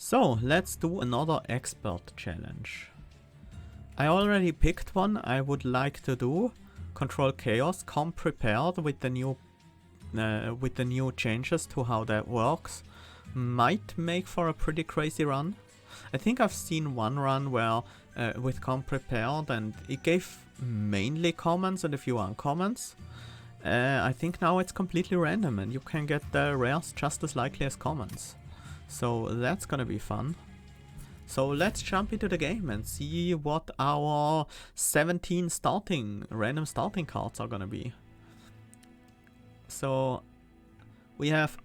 So, let's do another expert challenge. I already picked one I would like to do. Control Chaos, come prepared with the new changes to how that works. Might make for a pretty crazy run. I think I've seen one run where with come prepared and it gave mainly commons and a few uncommons. I think now it's completely random and you can get the rares just as likely as commons. So that's gonna be fun. So let's jump into the game and see what our 17 random starting cards are gonna be. So we have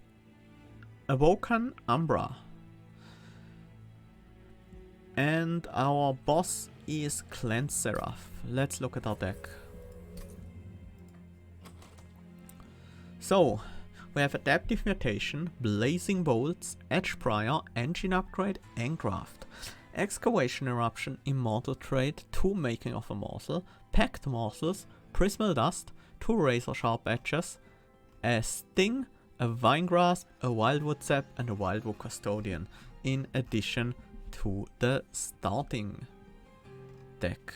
Awoken, Umbra. And our boss is Cleanse Seraph. Let's look at our deck. So, we have Adaptive Mutation, Blazing Bolts, Edge Prior, Engine Upgrade, Engraft, Excavation Eruption, Immortal Trade, 2 Making of a Morsel, Packed Morsels, Prismal Dust, 2 Razor Sharp Edges, a Sting, a Vine Grasp, a Wildwood Sap and a Wildwood Custodian, in addition to the starting deck.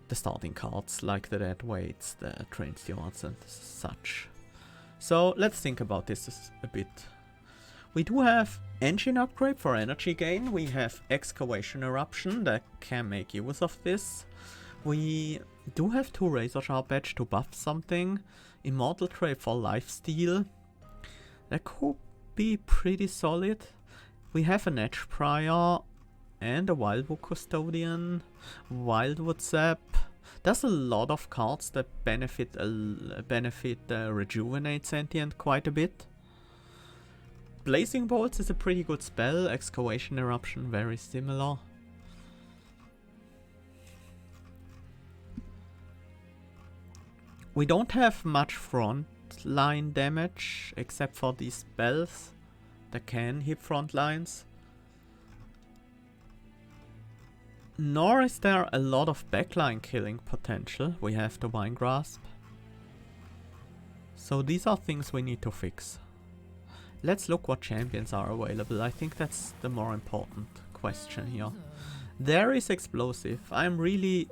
The starting cards like the Dead Weights, the Train Stewards and such. So let's think about this a bit. We do have Engine Upgrade for energy gain, we have Excavation Eruption that can make use of this. We do have 2 Razor Sharp Edge to buff something, Immortal Trade for lifesteal. That could be pretty solid. We have an Edge Prior and a Wildwood Custodian, Wildwood Sap. There's a lot of cards that benefit Rejuvenate Sentient quite a bit. Blazing Bolts is a pretty good spell, Excavation Eruption very similar. We don't have much front line damage except for these spells that can hit front lines. Nor is there a lot of backline killing potential. We have the Vine Grasp. So these are things we need to fix. Let's look what champions are available. I think that's the more important question here. There is Explosive. I'm really...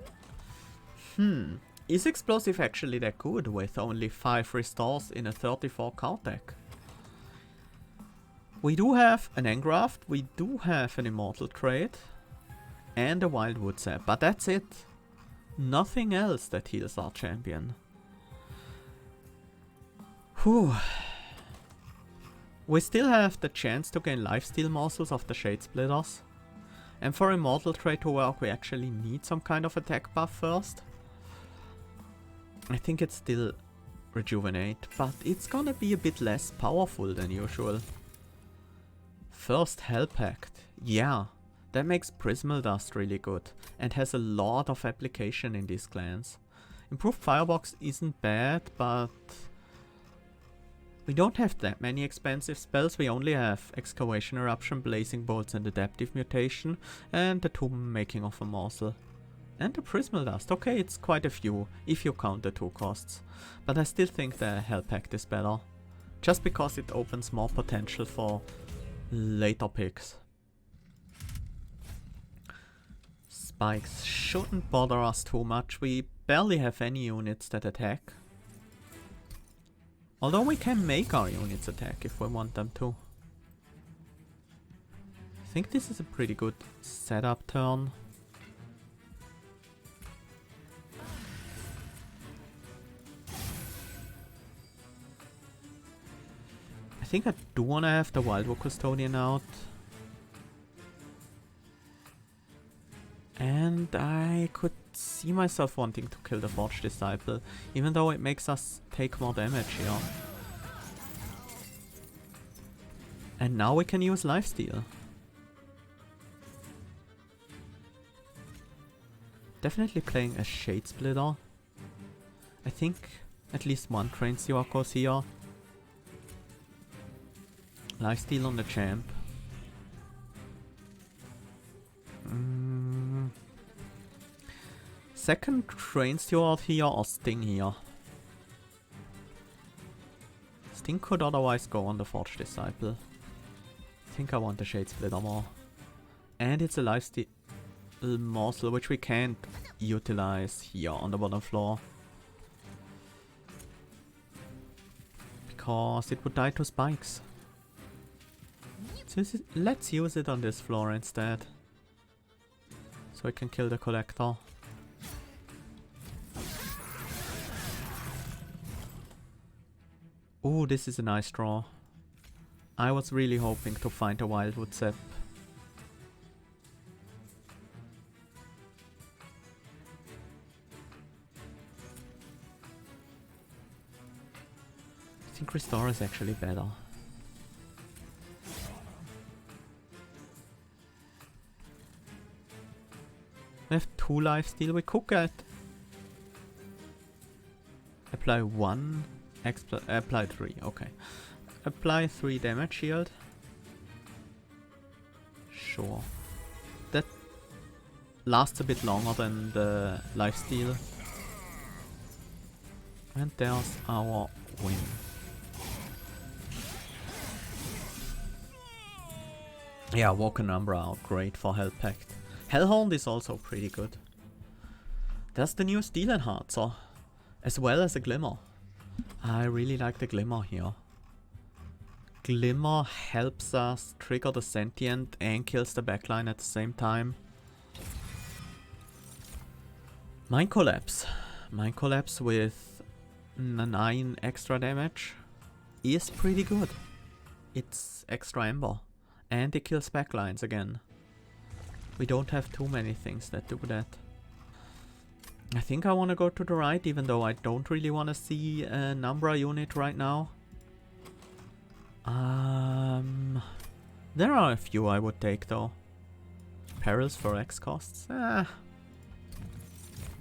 Is Explosive actually that good with only 5 restores in a 34 card deck? We do have an Engraft, we do have an Immortal Trade, and a Wildwood Sap, but that's it. Nothing else that heals our champion. Whew. We still have the chance to gain lifesteal morsels of the Shade Splitters. And for Immortal Trade to work we actually need some kind of attack buff first. I think it's still Rejuvenate, but it's gonna be a bit less powerful than usual. First Hell Pact, yeah, that makes Prismal Dust really good and has a lot of application in these clans. Improved Firebox isn't bad, but we don't have that many expensive spells. We only have Excavation Eruption, Blazing Bolts and Adaptive Mutation and the 2 Making of a Morsel. And the Prismal Dust, okay, it's quite a few if you count the 2 costs, but I still think the Hell Pact is better, just because it opens more potential for later picks. Spikes shouldn't bother us too much, we barely have any units that attack. Although we can make our units attack if we want them to. I think this is a pretty good setup turn. I think I do want to have the Wildwood Custodian out. And I could see myself wanting to kill the Forge Disciple, even though it makes us take more damage here. And now we can use lifesteal. Definitely playing a Shade Splitter. I think at least one Train Steward goes here. Lifesteal on the champ. Second Train Steward here or Sting here? Sting could otherwise go on the Forge Disciple. I think I want the Shade Splitter more. And it's a lifesteal morsel which we can't utilize here on the bottom floor. Because it would die to spikes. So let's use it on this floor instead. So we can kill the collector. Ooh, this is a nice draw. I was really hoping to find a Wildwood Sap. I think Restore is actually better. We have 2 lifesteal, we could get. Apply 1, apply 3, okay. Apply 3 damage shield. Sure. That lasts a bit longer than the lifesteal. And there's our win. Yeah, Awoken Umbra are great for Hell Pact. Hellhound is also pretty good. There's the new Steel Enhancer, as well as a Glimmer. I really like the Glimmer here. Glimmer helps us trigger the Sentient and kills the backline at the same time. Mind Collapse. Mind Collapse with 9 extra damage is pretty good. It's extra Ember. And it kills backlines again. We don't have too many things that do that. I think I want to go to the right, even though I don't really want to see an Umbra unit right now. There are a few I would take though. Perils for X costs?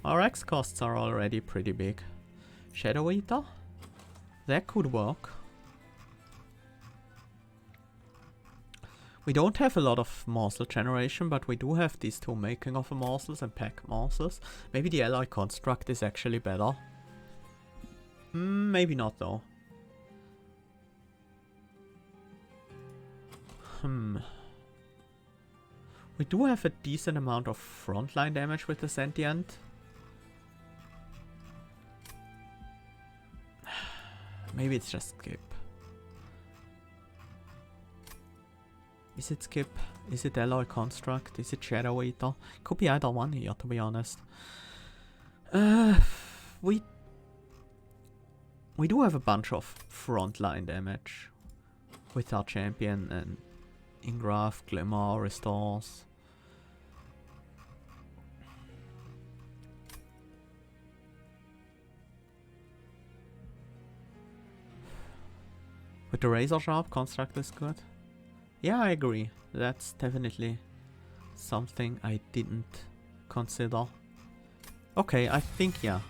Our X costs are already pretty big. Shadow Eater? That could work. We don't have a lot of morsel generation, but we do have these 2 making of a morsels and pack morsels. Maybe the alloy construct is actually better. Maybe not though. We do have a decent amount of frontline damage with the Sentient. Maybe it's just skip. Is it skip? Is it alloy construct? Is it shadow eater? Could be either one here, to be honest. We do have a bunch of frontline damage with our champion and Ingraph, Glimmer, Restores. With the Razor Sharp, construct is good. Yeah, I agree. That's definitely something I didn't consider. Okay, I think yeah.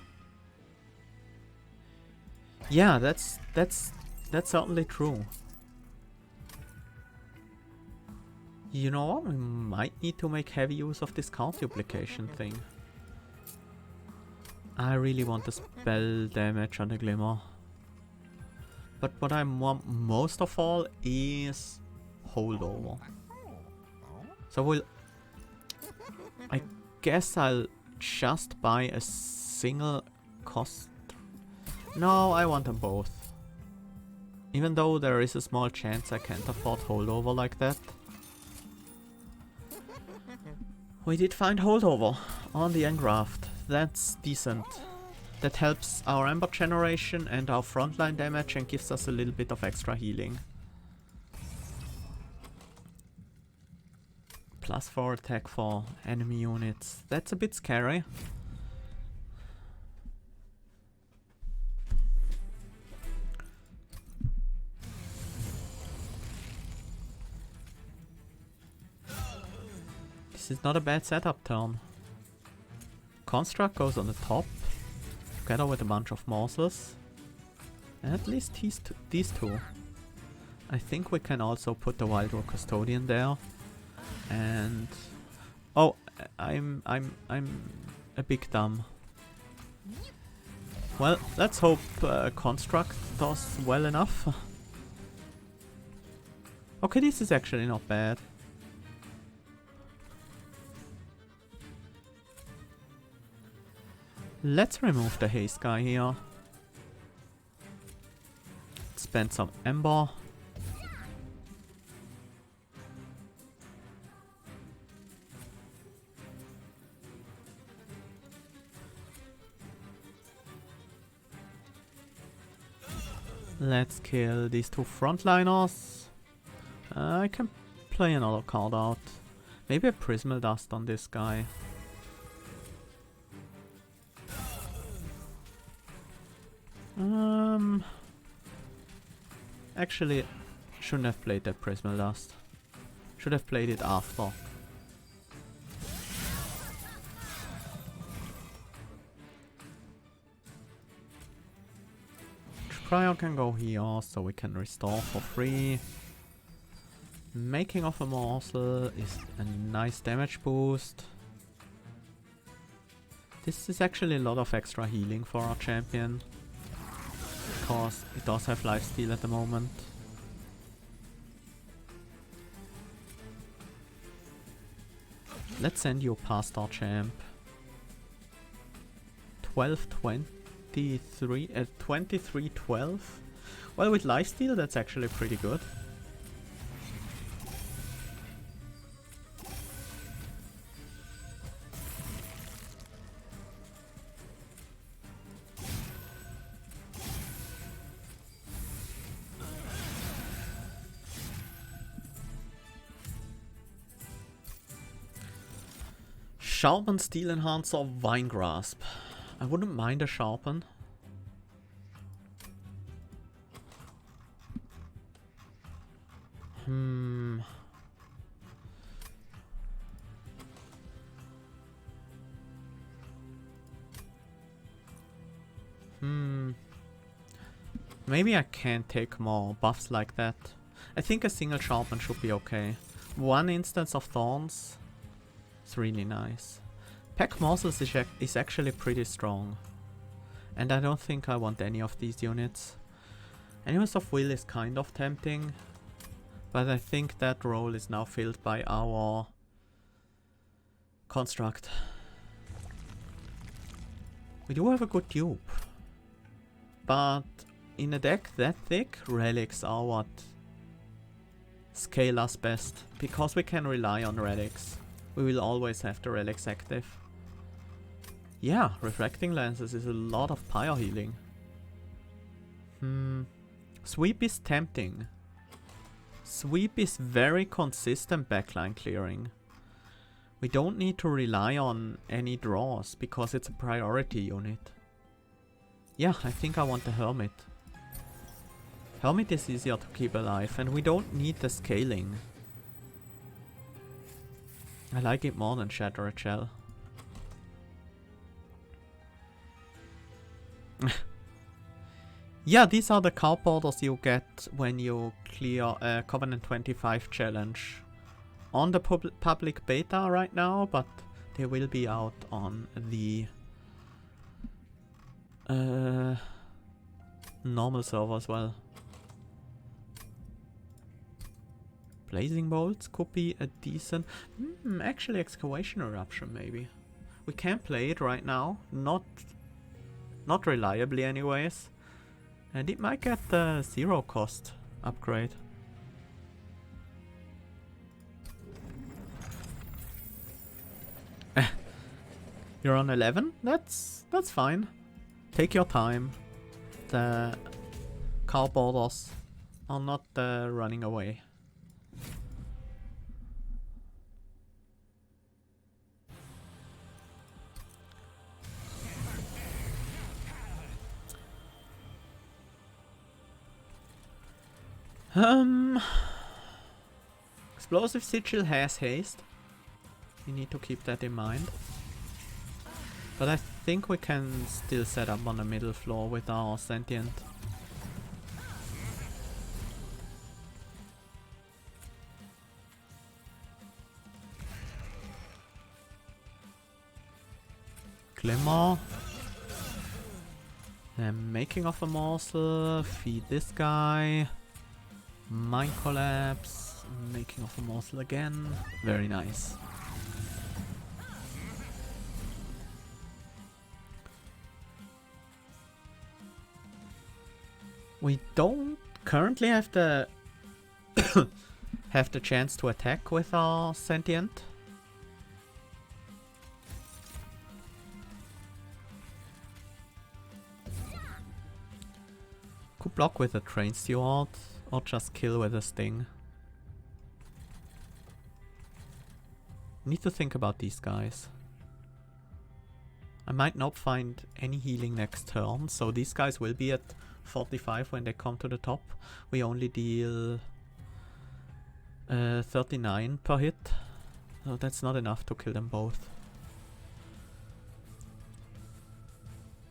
Yeah, that's certainly true. You know what? We might need to make heavy use of this card duplication thing. I really want the spell damage on the Glimmer. But what I want most of all is holdover. So I guess I'll just buy a single cost. No, I want them both. Even though there is a small chance I can't afford holdover like that. We did find holdover on the Engraft. That's decent. That helps our Ember generation and our frontline damage and gives us a little bit of extra healing. +4 attack for enemy units. That's a bit scary. This is not a bad setup turn. Construct goes on the top, together with a bunch of morsels. And at least these two. I think we can also put the Wild Rock Custodian there. And oh, I'm a bit dumb. Well, let's hope Construct does well enough. Okay, this is actually not bad. Let's remove the haste guy here. Spend some Ember. Let's kill these two frontliners. I can play another card out. Maybe a Prismal Dust on this guy. Actually, shouldn't have played that Prismal Dust. Should have played it after. Cryo can go here, so we can restore for free. Making of a morsel is a nice damage boost. This is actually a lot of extra healing for our champion, because it does have lifesteal at the moment. Let's send you past our champ. 12-23 at 23-12. Well, with lifesteal that's actually pretty good. Sharpen Steel Enhancer, Vine Grasp. I wouldn't mind a Sharpen. Maybe I can't take more buffs like that. I think a single Sharpen should be okay. One instance of Thorns. It's really nice. Pack Morsels is actually pretty strong. And I don't think I want any of these units. Animals of Will is kind of tempting. But I think that role is now filled by our construct. We do have a good dupe. But in a deck that thick, relics are what scale us best. Because we can rely on relics. We will always have the relics active. Yeah, Refracting Lenses is a lot of pyre healing. Sweep is tempting. Sweep is very consistent backline clearing. We don't need to rely on any draws because it's a priority unit. Yeah, I think I want the Hermit. Hermit is easier to keep alive and we don't need the scaling. I like it more than Shattered Shell. Yeah, these are the card borders you get when you clear a Covenant 25 challenge. On the public beta right now, but they will be out on the normal server as well. Blazing Bolts could be a decent... actually Excavation Eruption maybe. We can play it right now, not reliably anyways. And it might get the 0 cost upgrade. You're on 11? That's fine. Take your time. The card borders are not running away. Explosive Sigil has haste. We need to keep that in mind. But I think we can still set up on the middle floor with our Sentient. Glimmer. Making of a morsel. Feed this guy. Mind Collapse. Making of a morsel again. Very nice. We don't currently have the have the chance to attack with our sentient. Could block with a train steward or just kill with a sting. Need to think about these guys. I might not find any healing next turn, so these guys will be at 45 when they come to the top. We only deal 39 per hit. So that's not enough to kill them both.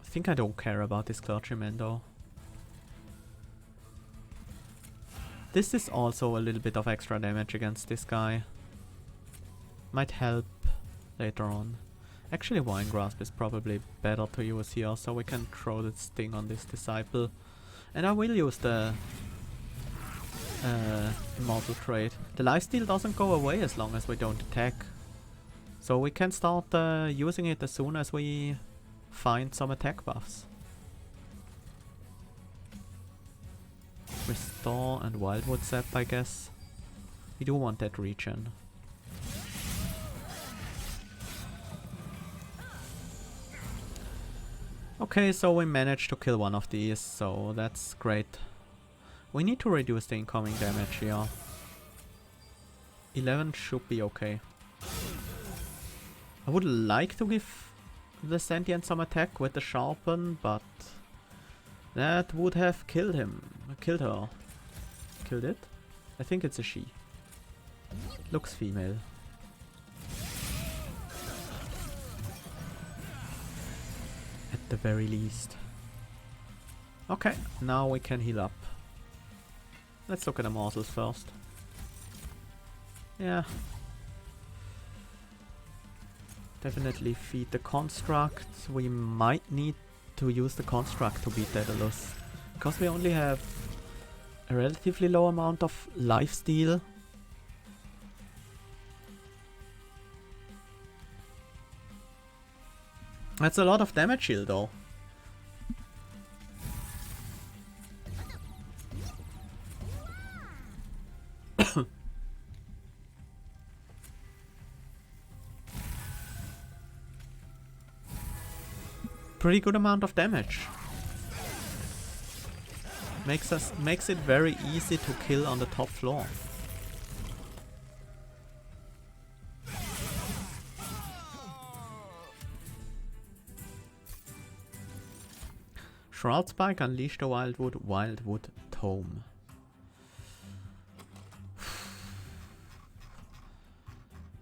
I think I don't care about this clergyman though. This is also a little bit of extra damage against this guy. Might help later on. Actually, Wine Grasp is probably better to use here, so we can throw the sting on this disciple. And I will use the immortal trait. The lifesteal doesn't go away as long as we don't attack. So we can start using it as soon as we find some attack buffs. Restore and Wildwood Sap, I guess. We do want that regen. Okay, so we managed to kill one of these, so that's great. We need to reduce the incoming damage here. 11 should be okay. I would like to give the sentient some attack with the sharpen, but that would have killed him. Killed her. Killed it? I think it's a she. Looks female. At the very least. Okay, now we can heal up. Let's look at the morsels first. Yeah. Definitely feed the construct. We might need to use the construct to beat Daedalus. Because we only have a relatively low amount of lifesteal. That's a lot of damage heal though. Pretty good amount of damage. Makes it very easy to kill on the top floor. Shroud Spike, Unleash the Wildwood Tome.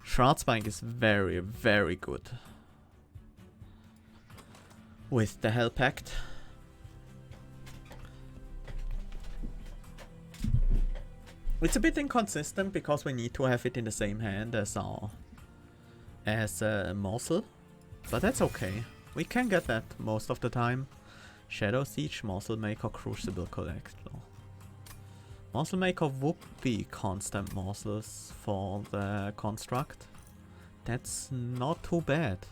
Shroud Spike is very, very good. With the Hell Pact. It's a bit inconsistent because we need to have it in the same hand as our morsel, but that's okay. We can get that most of the time. Shadow Siege, Morsel Maker, Crucible Collector. Morsel Maker would be constant morsels for the construct. That's not too bad.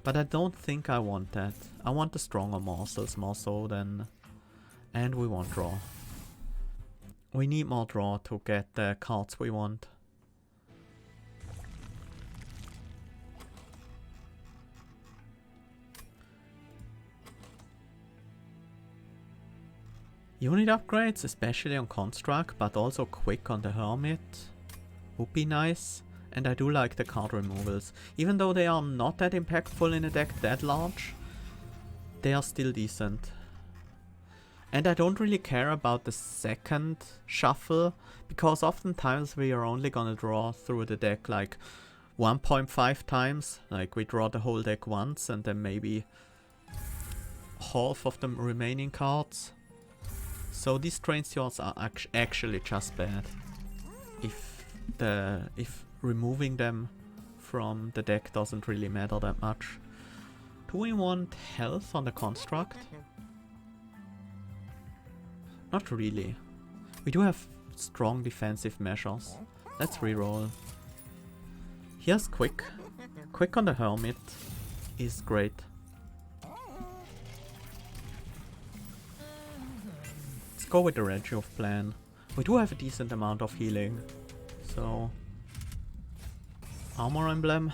But I don't think I want that. I want the stronger morsels more so than... And we want draw. We need more draw to get the cards we want. Unit upgrades, especially on Construct, but also quick on the Hermit, would be nice. And I do like the card removals. Even though they are not that impactful in a deck that large, they are still decent. And I don't really care about the second shuffle, because oftentimes we are only gonna draw through the deck like 1.5 times. Like we draw the whole deck once and then maybe half of the remaining cards. So these train stewards are actually just bad. If removing them from the deck doesn't really matter that much. Do we want health on the construct? Not really. We do have strong defensive measures. Let's reroll. Here's quick. Quick on the hermit is great. Let's go with the Rejuve plan. We do have a decent amount of healing, so armor emblem.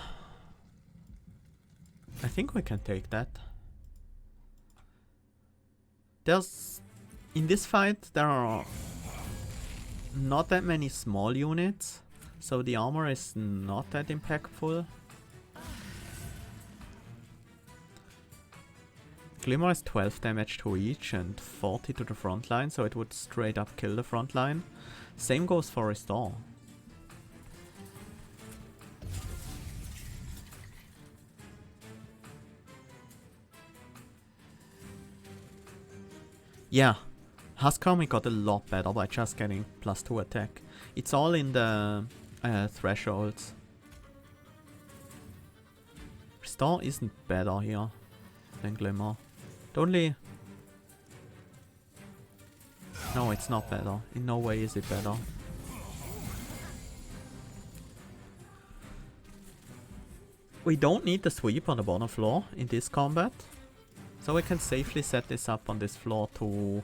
I think we can take that. In this fight there are not that many small units, so the armor is not that impactful. Glimmer is 12 damage to each and 40 to the front line, so it would straight up kill the front line. Same goes for Restore. Yeah, Huskami got a lot better by just getting +2 attack. It's all in the thresholds. Restore isn't better here than Glimmer. Only... No, it's not better. In no way is it better. We don't need the sweep on the bottom floor in this combat. So we can safely set this up on this floor to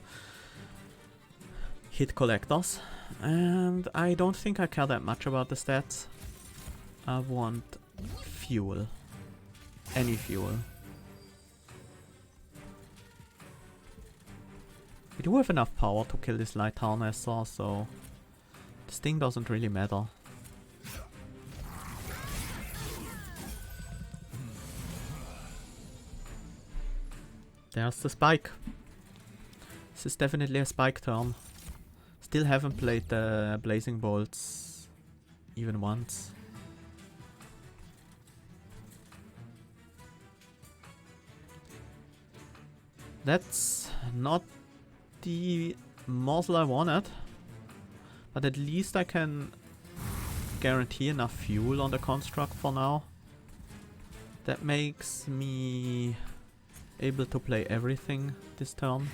hit collectors. And I don't think I care that much about the stats. I want fuel. Any fuel. We do have enough power to kill this light harnesser, so this thing doesn't really matter. There's the spike. This is definitely a spike turn. Still haven't played the Blazing Bolts even once. That's not the morsel I wanted, but at least I can guarantee enough fuel on the construct for now. That makes me able to play everything this turn.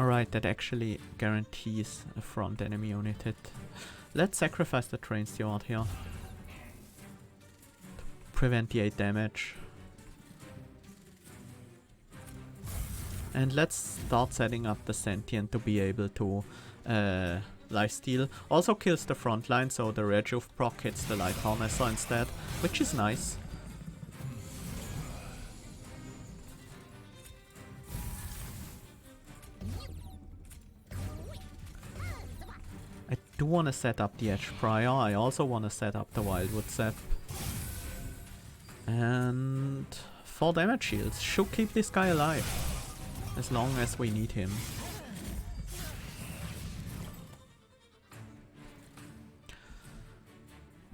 Alright, that actually guarantees a front enemy unit hit. Let's sacrifice the train steward here. Prevent the 8 damage. And let's start setting up the sentient to be able to lifesteal. Also kills the front line, so the Rejuve proc hits the light harnesser instead, which is nice. I do want to set up the Edge Prior. I also want to set up the Wildwood Zap. And 4 damage shields should keep this guy alive as long as we need him.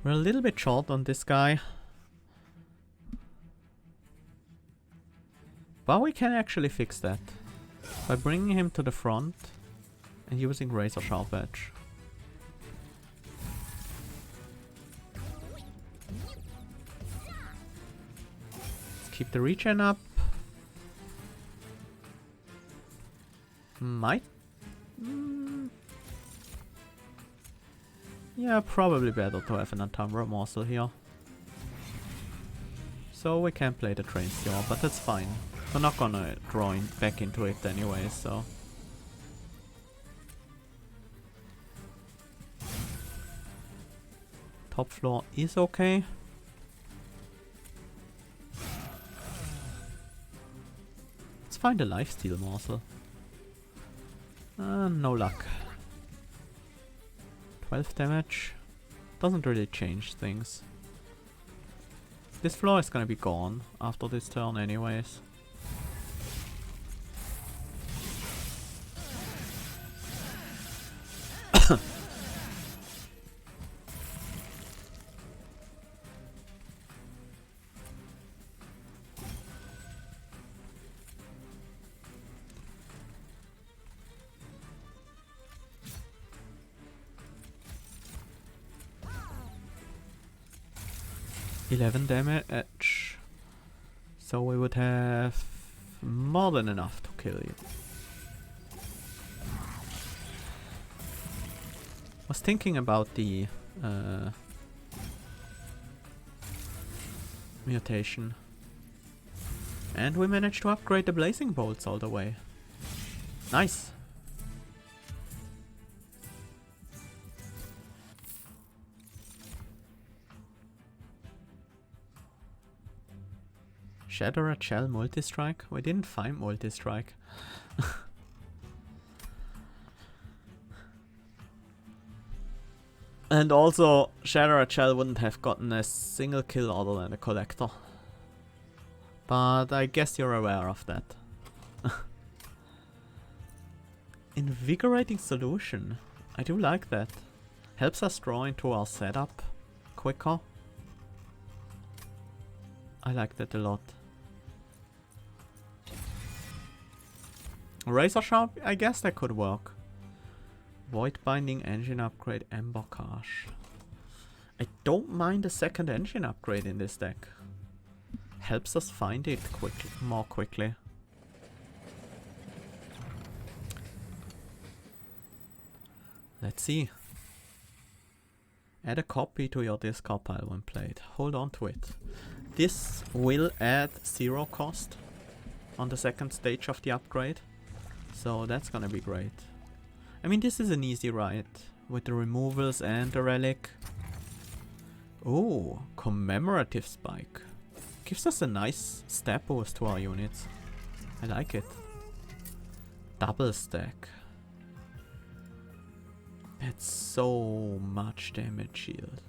We're a little bit short on this guy, but we can actually fix that by bringing him to the front and using Razor Sharp Edge. Keep the regen up. Might... yeah, probably better to have an Umbra morsel here. So we can play the train steward, but that's fine. We're not gonna draw back into it anyway, so... Top floor is okay. Find a lifesteal morsel. No luck. 12 damage. Doesn't really change things. This floor is gonna be gone after this turn anyways. 11 damage. So we would have more than enough to kill you. Was thinking about the mutation. And we managed to upgrade the blazing bolts all the way. Nice! Shadow Shell multi-strike? We didn't find multi-strike. And also, Shadow Shell wouldn't have gotten a single kill other than a collector. But I guess you're aware of that. Invigorating solution. I do like that. Helps us draw into our setup quicker. I like that a lot. Razor Sharp, I guess that could work. Void Binding, engine upgrade, Ember Cache. I don't mind a second engine upgrade in this deck. Helps us find it more quickly. Let's see. Add a copy to your discard pile when played. Hold on to it. This will add 0 cost on the second stage of the upgrade. So that's gonna be great. I mean, this is an easy ride with the removals and the relic. Oh, commemorative spike. Gives us a nice stat boost to our units. I like it. Double stack. That's so much damage shield.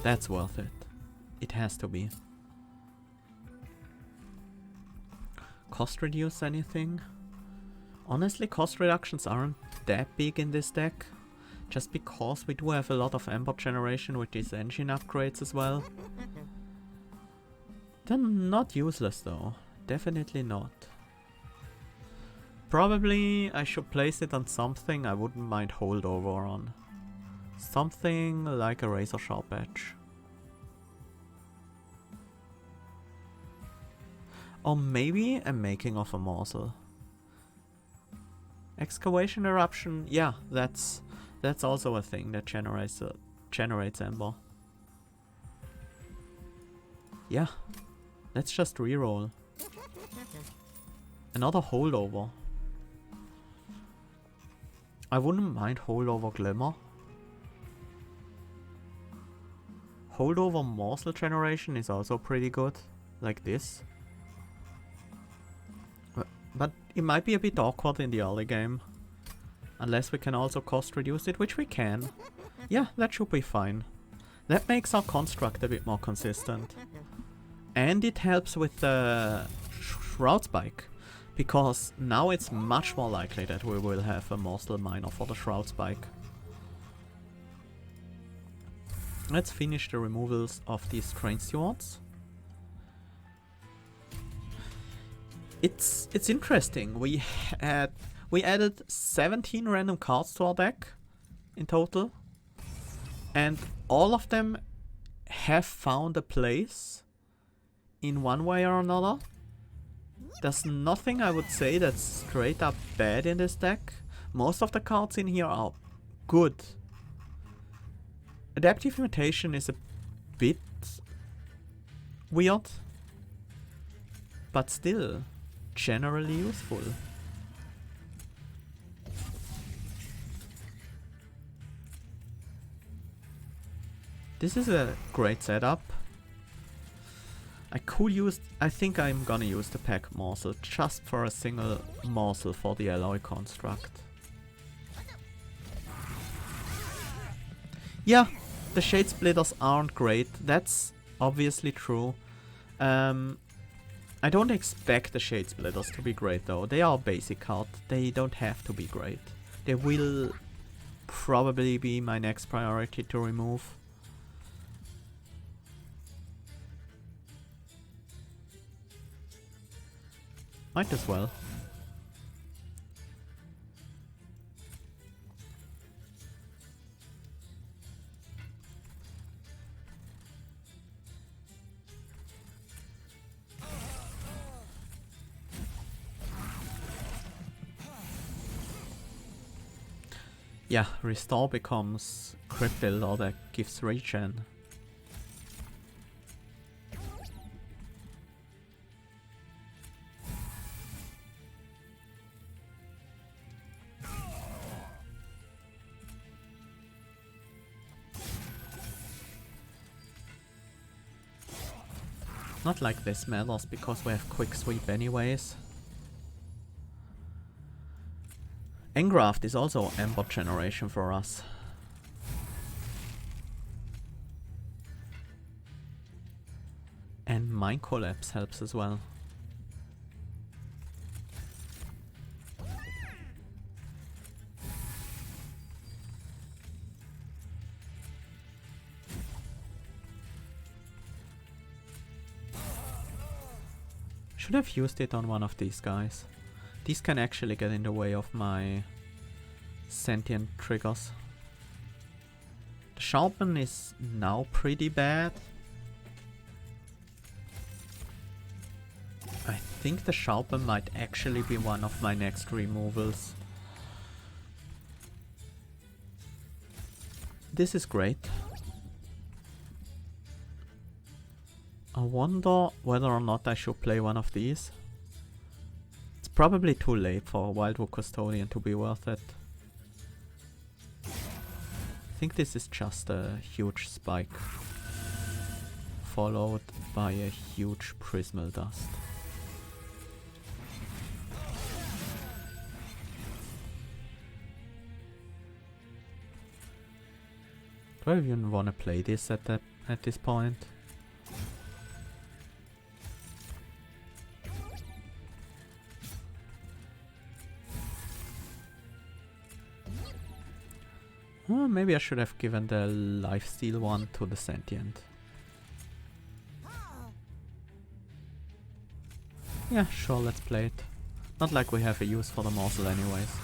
That's worth it. It has to be. Cost reduce anything? Honestly, cost reductions aren't that big in this deck. Just because we do have a lot of Ember generation with these engine upgrades as well. They're not useless though. Definitely not. Probably I should place it on something I wouldn't mind holdover on. Something like a Razor Sharp Edge. Or maybe a Making of a Morsel. Excavation Eruption, yeah, that's also a thing that generates Ember. Yeah, let's just reroll. Another holdover. I wouldn't mind holdover Glimmer. Holdover Morsel generation is also pretty good, like this. But it might be a bit awkward in the early game. Unless we can also cost reduce it, which we can. Yeah, that should be fine. That makes our construct a bit more consistent. And it helps with the Shroud Spike. Because now it's much more likely that we will have a Morsel Miner for the Shroud Spike. Let's finish the removals of these Train Stewards. It's interesting. We added 17 random cards to our deck in total, and all of them have found a place in one way or another. There's nothing I would say that's straight up bad in this deck. Most of the cards in here are good. Adaptive Mutation is a bit weird, but still generally useful. This is a great setup. I think I'm gonna use the pack morsel just for a single morsel for the alloy construct. Yeah, the shade splitters aren't great, that's obviously true. I don't expect the shade splitters to be great though, they are a basic card, they don't have to be great. They will probably be my next priority to remove. Might as well. Yeah, restore becomes crit builder that gives regen. Not like this matters because we have quick sweep anyways. Engraft is also Ember generation for us. And Mind Collapse helps as well. Should have used it on one of these guys. These can actually get in the way of my sentient triggers. The Sharpen is now pretty bad. I think the Sharpen might actually be one of my next removals. This is great. I wonder whether or not I should play one of these. It's probably too late for a Wildwood Custodian to be worth it. I think this is just a huge spike, followed by a huge Prismal Dust. Do I even want to play this at this point? Oh, maybe I should have given the lifesteal one to the sentient. Yeah, sure, let's play it. Not like we have a use for the morsel anyways.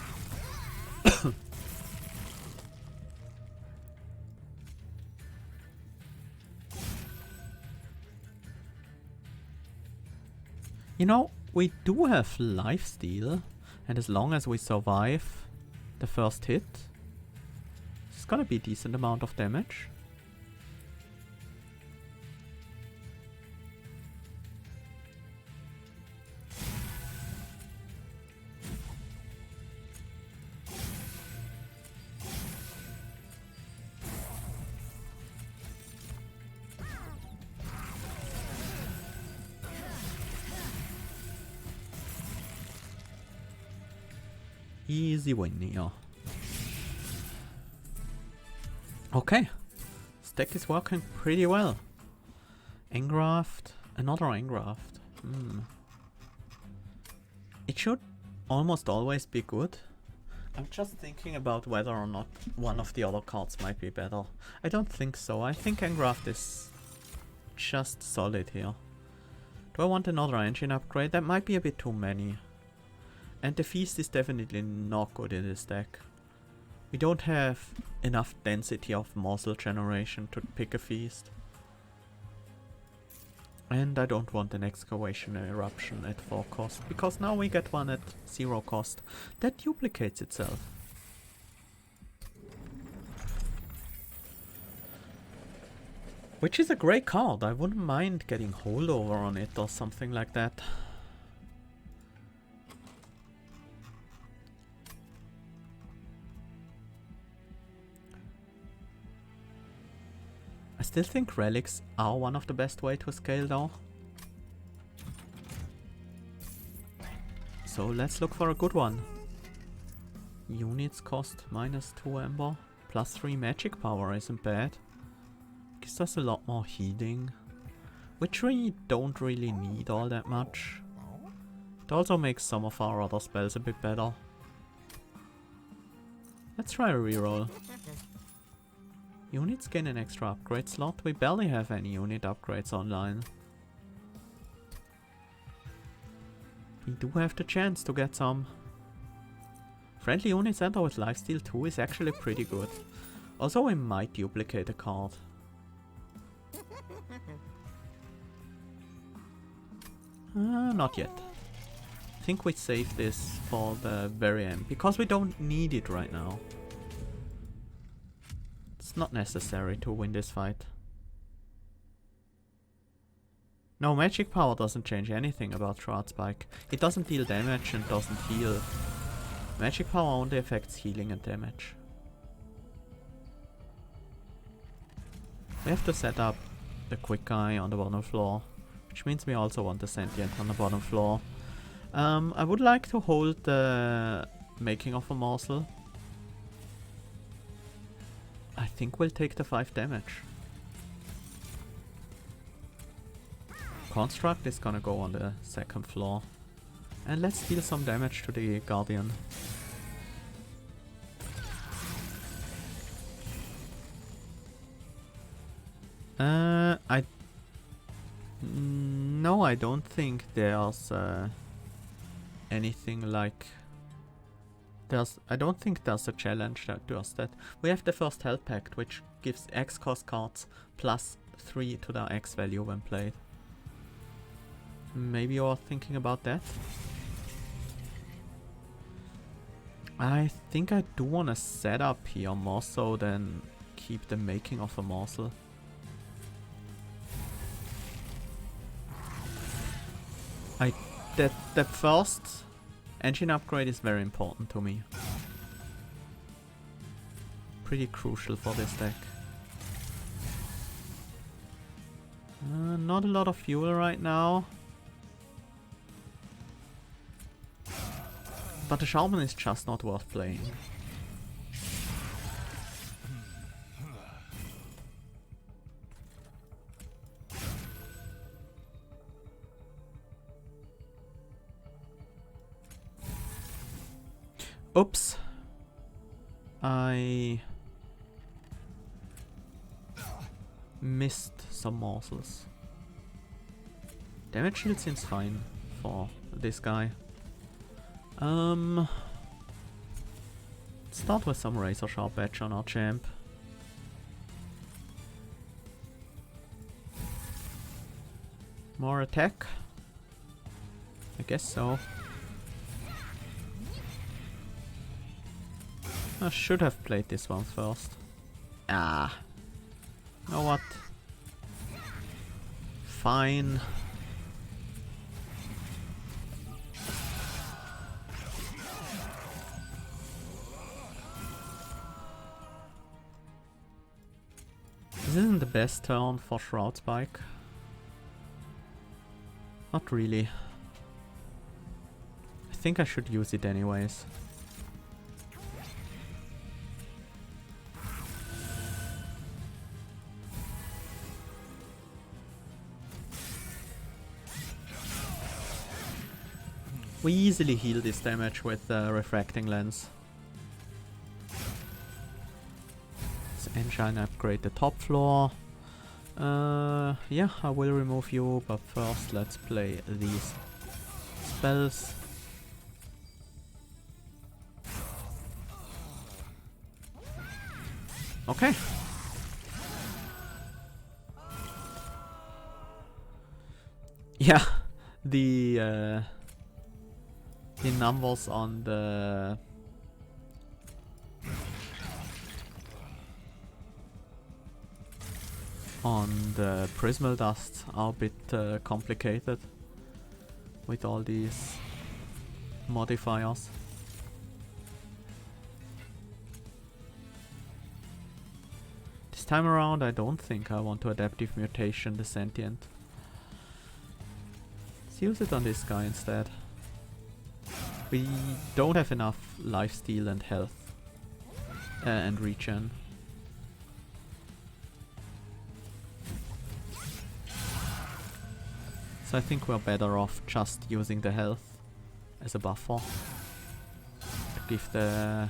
You know, we do have lifesteal, and as long as we survive the first hit, it's gonna be a decent amount of damage. Easy win here. Okay, this deck is working pretty well. Engraft, another Engraft. It should almost always be good. I'm just thinking about whether or not one of the other cards might be better. I don't think so. I think Engraft is just solid here. Do I want another engine upgrade? That might be a bit too many. And the Feast is definitely not good in this deck. We don't have enough density of morsel generation to pick a Feast. And I don't want an Excavation Eruption at 4 cost, because now we get one at 0 cost. That duplicates itself. Which is a great card. I wouldn't mind getting Holdover on it or something like that. I still think relics are one of the best way to scale though. So let's look for a good one. Units cost -2 Ember, +3 magic power isn't bad. Gives us a lot more healing, which we don't really need all that much. It also makes some of our other spells a bit better. Let's try a reroll. Units gain an extra upgrade slot. We barely have any unit upgrades online. We do have the chance to get some. Friendly units enter with lifesteal 2 is actually pretty good. Also, we might duplicate a card. Not yet. I think we save this for the very end, because we don't need it right now. It's not necessary to win this fight. No, magic power doesn't change anything about Shroud Spike. It doesn't deal damage and doesn't heal. Magic power only affects healing and damage. We have to set up the quick guy on the bottom floor, which means we also want the sentient on the bottom floor. I would like to hold the making of a morsel. I think we'll take the 5 damage. Construct is gonna go on the 2nd floor. And let's deal some damage to the Guardian. No, I don't think there's anything like... I don't think there's a challenge that does that. We have the first health pact, which gives X cost cards plus 3 to their X value when played. Maybe you're thinking about that? I think I do want to set up here more so than keep the making of a morsel. That first engine upgrade is very important to me. Pretty crucial for this deck. Not a lot of fuel right now. But the Shaman is just not worth playing. Oops. I missed some morsels. Damage shield seems fine for this guy. Start with some razor sharp edge on our champ. More attack? I guess so. I should have played this one first. Ah. You know what? Fine. This isn't the best turn for Shroud Spike. Not really. I think I should use it anyways. We easily heal this damage with the refracting lens. Let's engine upgrade the top floor. Yeah, I will remove you, but first let's play these spells. Okay. Yeah, the numbers on the Prismal Dust are a bit complicated with all these modifiers. This time around I don't think I want to Adaptive Mutation the Sentient. Let's use it on this guy instead. We don't have enough lifesteal and health and regen. So I think we're better off just using the health as a buffer to give the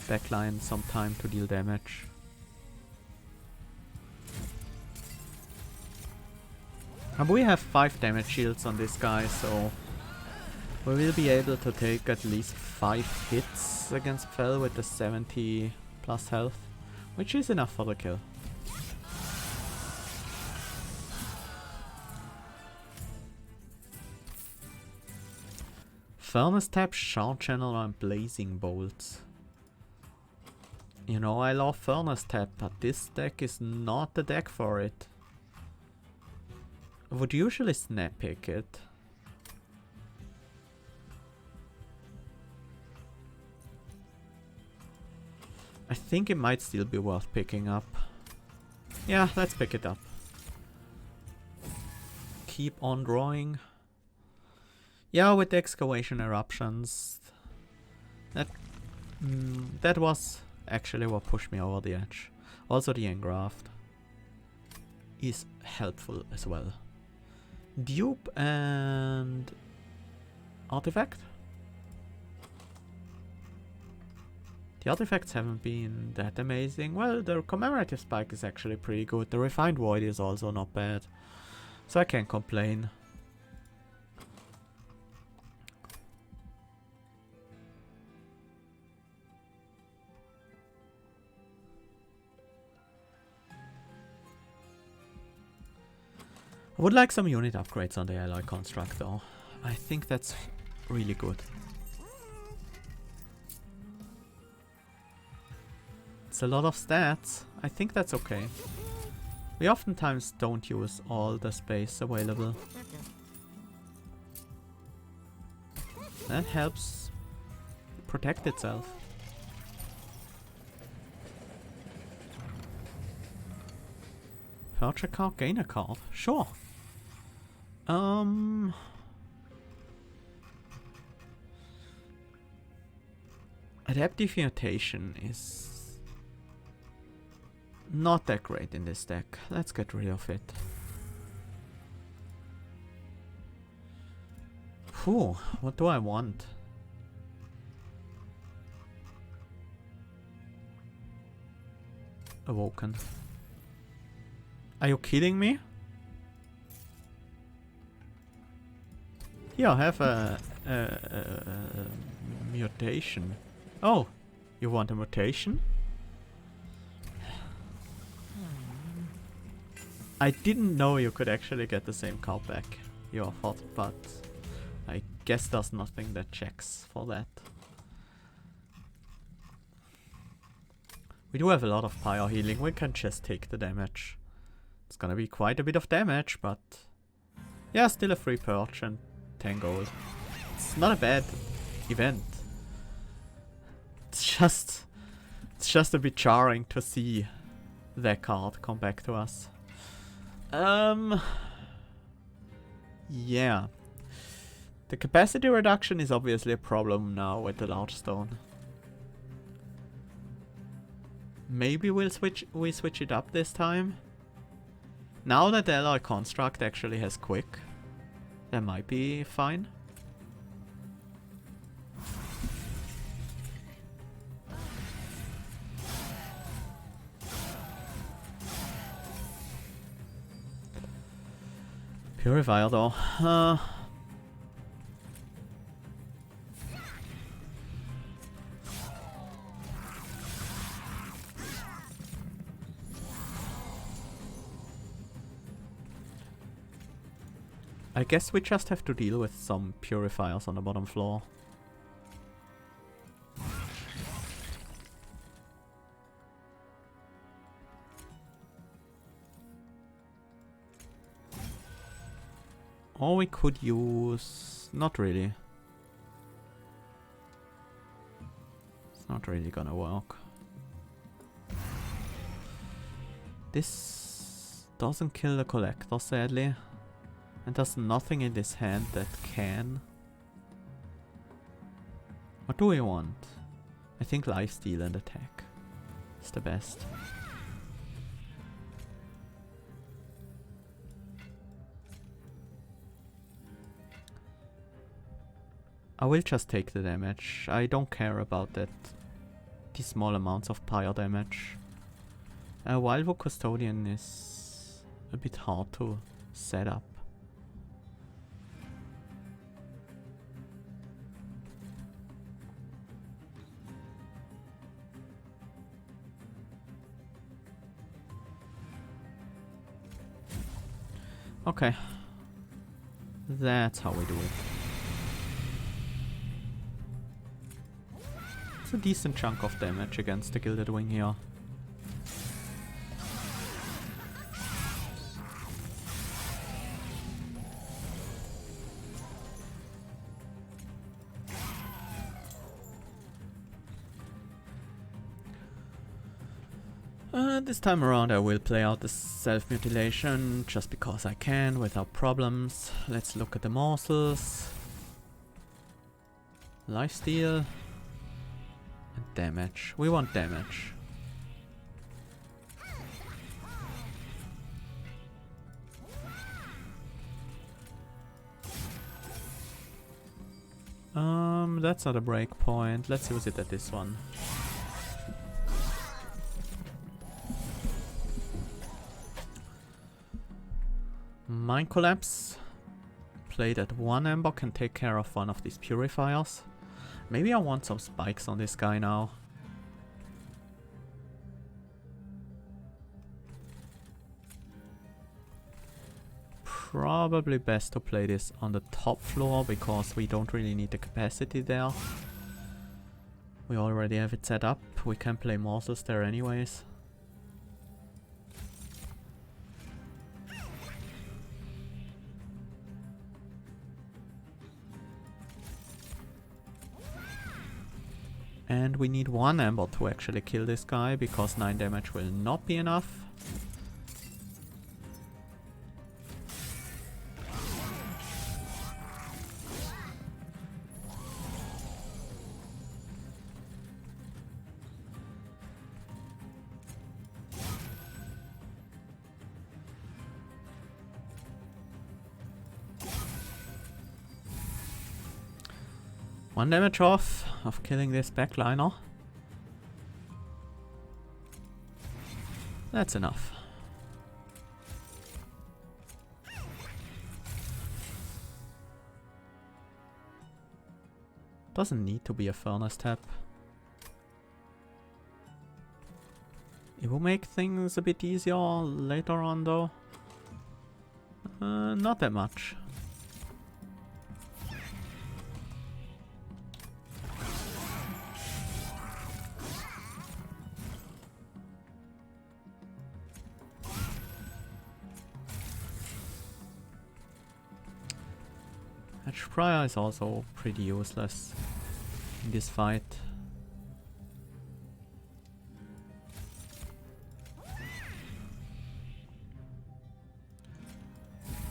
backline some time to deal damage. And we have 5 damage shields on this guy, so we will be able to take at least 5 hits against Fel with the 70 plus health, which is enough for the kill. Furnace Tap, Shard Channel and Blazing Bolts. You know, I love Furnace Tap, but this deck is not the deck for it. I would usually snap pick it. I think it might still be worth picking up. Yeah, let's pick it up. Keep on drawing. Yeah, with the excavation eruptions. That was actually what pushed me over the edge. Also the engraft is helpful as well. Dupe and artifact. The artifacts haven't been that amazing. Well, the commemorative spike is actually pretty good. The refined void is also not bad. So I can't complain. I would like some unit upgrades on the alloy construct though. I think that's really good. It's a lot of stats. I think that's okay. We oftentimes don't use all the space available. That helps protect itself. Purge a card, gain a card. Sure. Adaptive mutation is not that great in this deck. Let's get rid of it. Whew, what do I want? Awoken. Are you kidding me? Here, I have a mutation. Oh, you want a mutation? I didn't know you could actually get the same card back. Your fault, but I guess there's nothing that checks for that. We do have a lot of fire healing. We can just take the damage. It's gonna be quite a bit of damage, but yeah, still a free purge and 10 gold. It's not a bad event. It's just a bit jarring to see that card come back to us. Yeah. The capacity reduction is obviously a problem now with the large stone. Maybe we switch it up this time. Now that the alloy construct actually has quick, that might be fine. Purifier though. I guess we just have to deal with some purifiers on the bottom floor. Or we could use... not really. It's not really gonna work. This doesn't kill the collector, sadly. And there's nothing in this hand that can. What do we want? I think lifesteal and attack is the best. I will just take the damage. I don't care about that. These small amounts of pyre damage. Wildwood Custodian is a bit hard to set up. Okay. That's how we do it. a decent chunk of damage against the Gilded Wing here. This time around I will play out the self-mutilation just because I can without problems. Let's look at the morsels. Lifesteal. And damage. We want damage. That's not a break point. Let's use it at this one. Mind Collapse. Played at 1 Ember can take care of one of these purifiers. Maybe I want some spikes on this guy now. Probably best to play this on the top floor because we don't really need the capacity there. We already have it set up. We can play morsels there anyways. And we need 1 Ember to actually kill this guy, because 9 damage will not be enough. One damage off of killing this backliner. That's enough. Doesn't need to be a furnace tap. It will make things a bit easier later on though. Not that much. Prior is also pretty useless in this fight.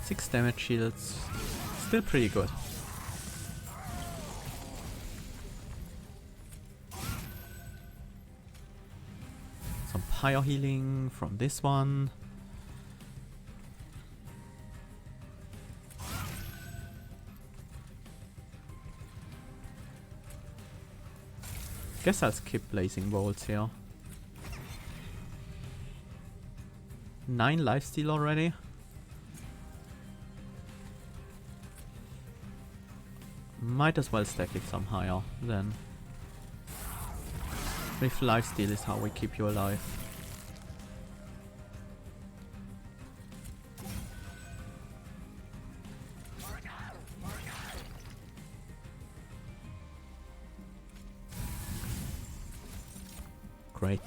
Six damage shields, still pretty good. Some pyre healing from this one. Guess I'll skip Blazing Bolts here. 9 lifesteal already. Might as well stack it some higher then. With lifesteal is how we keep you alive. Great.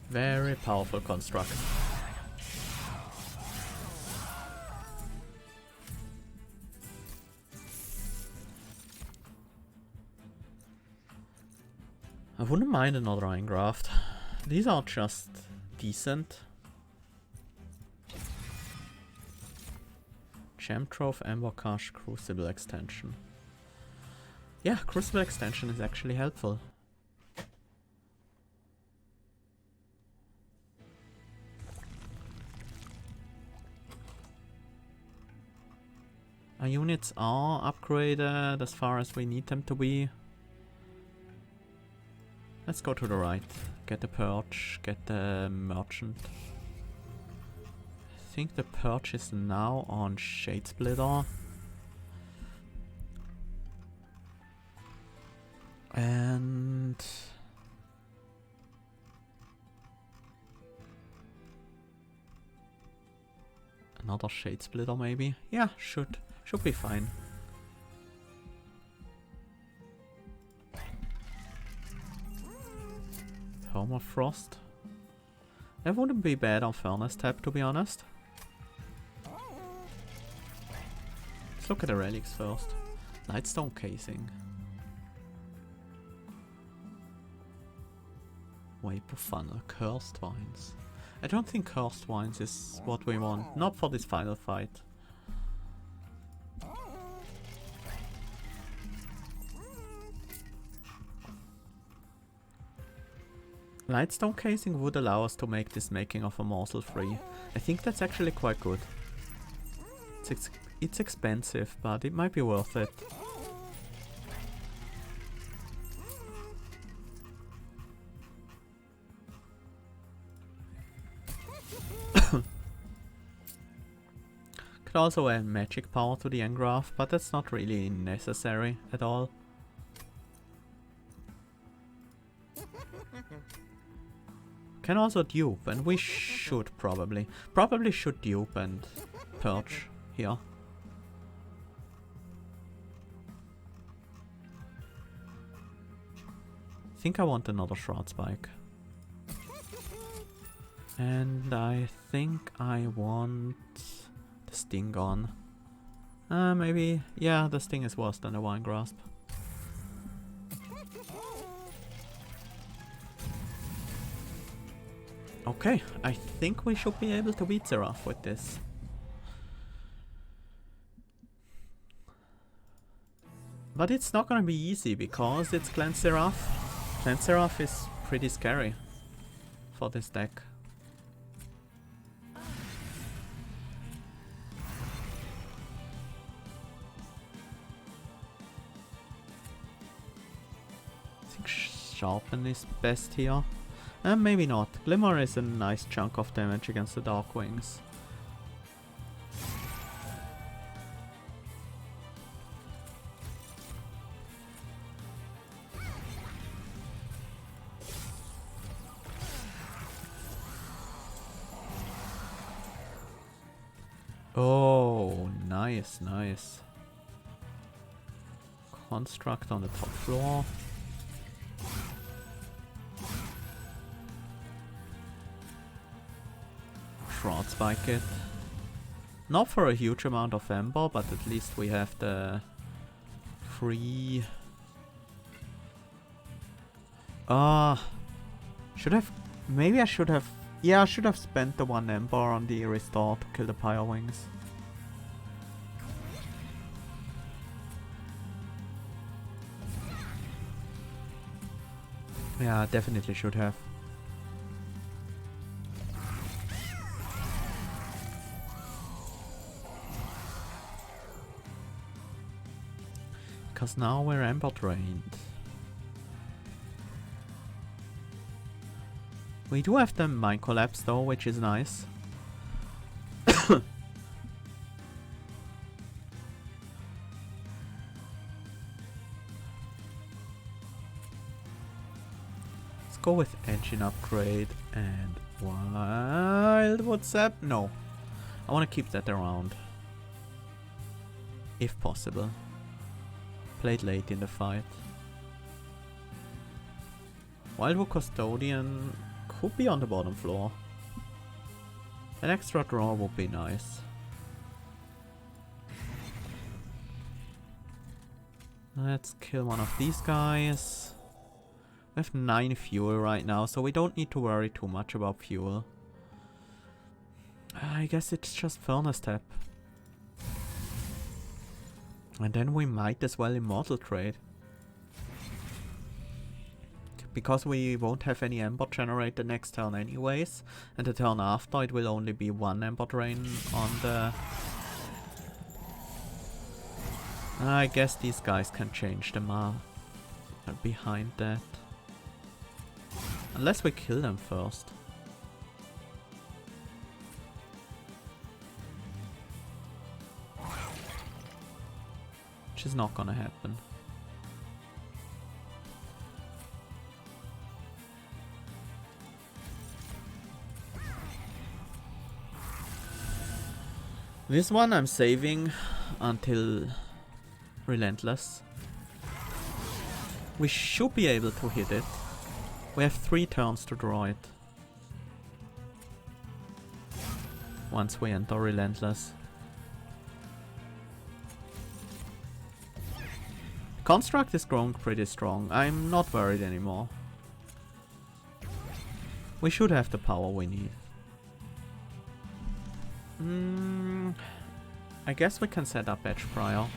Very powerful construct. I wouldn't mind another Iron Graft. These are just decent. Gem Trove, Ember Cache, Crucible Extension. Yeah, Crucible Extension is actually helpful. Our units are upgraded as far as we need them to be. Let's go to the right. Get the Purge, get the Merchant. I think the Purge is now on Shade Splitter. And another Shade Splitter maybe? Yeah, should be fine. Permafrost. That wouldn't be bad on Furnace Tap, to be honest. Let's look at the relics first. Lightstone Casing. Vapor Funnel. Cursed Vines. I don't think Cursed Vines is what we want. Not for this final fight. Lightstone Casing would allow us to make this Making of a Morsel free. I think that's actually quite good. It's expensive, but it might be worth it. Could also add magic power to the engraph, but that's not really necessary at all. Can also dupe, and we should probably should dupe and purge here. I think I want another Shroud Spike. And I think I want the Sting on. Maybe, yeah, the Sting is worse than the Vine Grasp. Okay, I think we should be able to beat Seraph with this. But it's not gonna be easy because it's Clan Seraph. Clan Seraph is pretty scary for this deck. I think Sharpen is best here. And maybe not. Glimmer is a nice chunk of damage against the Dark Wings. Oh, nice, nice. Construct on the top floor. Shroud Spike it. Not for a huge amount of Ember, but at least we have the free... should have... Maybe I should have... Yeah, I should have spent the 1 Ember on the restore to kill the Pyre Wings. Yeah, definitely should have. Because now we're Ember drained. We do have the Mind Collapse though, which is nice. Let's go with Engine Upgrade and Wildwood Sap. No, I want to keep that around. If possible. Played late in the fight. Wildwood Custodian could be on the bottom floor. An extra draw would be nice. Let's kill one of these guys. We have 9 fuel right now, so we don't need to worry too much about fuel. I guess it's just Furnace Tap. And then we might as well Immortal Trade. Because we won't have any Ember generated next turn anyways. And the turn after it will only be 1 Ember Drain on the... I guess these guys can change the map behind that. Unless we kill them first. Which is not gonna happen. This one I'm saving until Relentless. We should be able to hit it. We have 3 turns to draw it. Once we enter Relentless. Construct is growing pretty strong. I'm not worried anymore. We should have the power we need. I guess we can set up Edge Prior.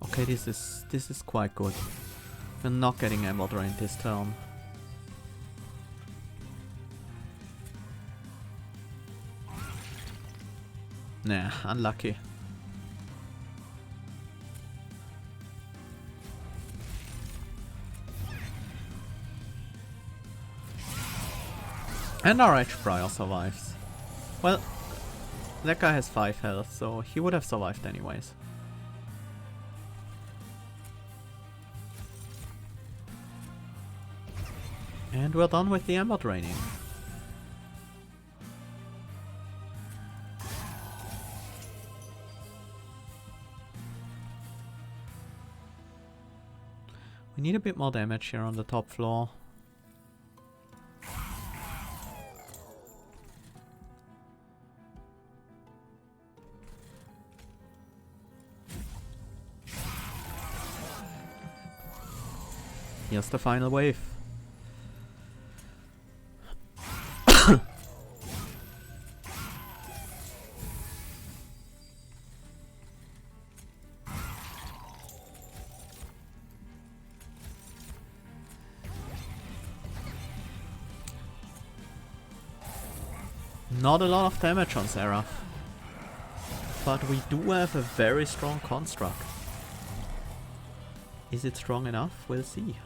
Okay, this is quite good. We're not getting Ember Drain this turn. Nah, unlucky. And our Edge Prior survives. Well, that guy has 5 health, so he would have survived anyways. And we're done with the Ember Draining. We need a bit more damage here on the top floor. Here's the final wave. Not a lot of damage on Seraph, but we do have a very strong construct. Is it strong enough? We'll see.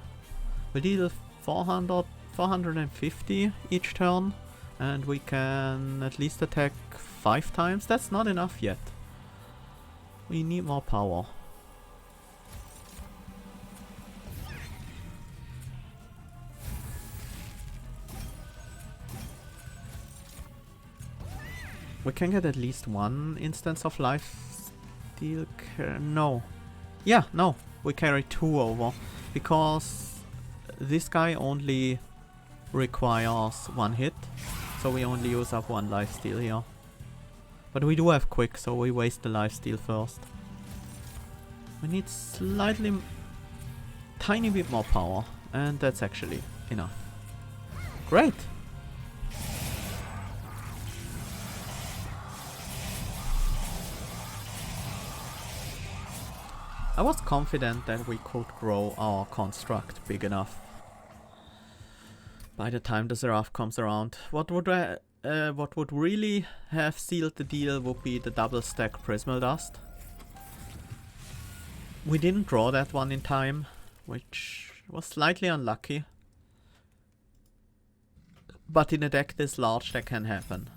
We deal 450 each turn, and we can at least attack 5 times. That's not enough yet. We need more power. We can get at least 1 instance of life steal. No. Yeah, no. We carry 2 over. Because this guy only requires 1 hit. So we only use up 1 life steal here. But we do have quick, so we waste the life steal first. We need slightly... tiny bit more power. And that's actually enough. Great! I was confident that we could grow our construct big enough by the time the Seraph comes around. What would really have sealed the deal would be the double stack Prismal Dust. We didn't draw that one in time, which was slightly unlucky. But in a deck this large that can happen.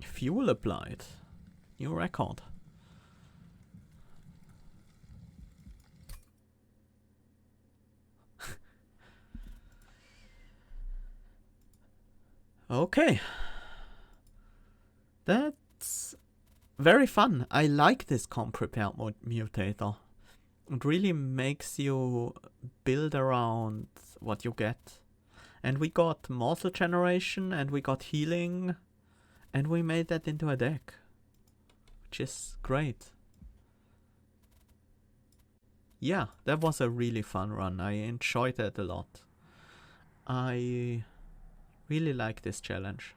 Fuel applied. New record. Okay. That's very fun. I like this comp prepared mutator. It really makes you build around what you get. And we got mortal generation and we got healing. And we made that into a deck, which is great. Yeah, that was a really fun run. I enjoyed that a lot. I really like this challenge.